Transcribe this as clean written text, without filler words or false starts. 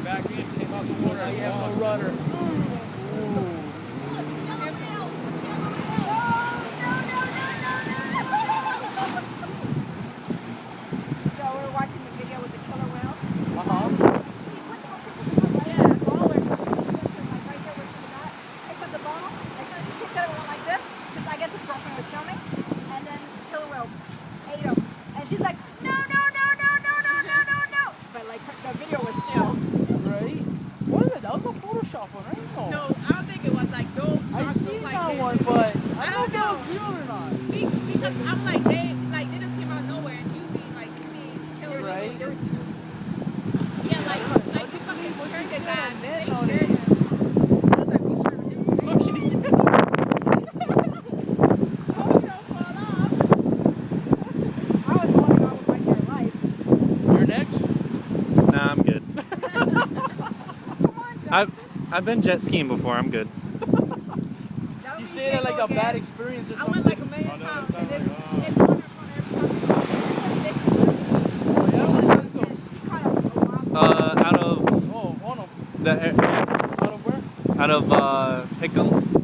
back in, came out the water. Now you have no rudder. So we're watching the video with the killer whale. Uh-huh. Yeah, ball or something. Like right there where she's at. I put the ball. Like he picked it up and went like this. Because I guess his girlfriend was filming. And then killer whale ate him. And she's like, no, no, no, no, no, no, no, no, no. But like the video was still. Right? What is it? That was a Photoshop one, right? No, I don't think it was like those. I sharks seen look like that this. one, but I I don't know don't if it was real or not. Because I'm like they just came out of nowhere and usually like you see killer Right. whales. Yeah, like you fucking turned it back. They on shared it. it. I was like, we sure did. Look, she Oh, you don't fall off. I was walking on with my dear life. You're next? Nah, I'm good. I've been jet skiing before. I'm good. You say that like a bad experience or I something. went like a million times. And it's Oh, yeah, where you guys go? Out of Oh, one of them. the Out of where? out of Hickam.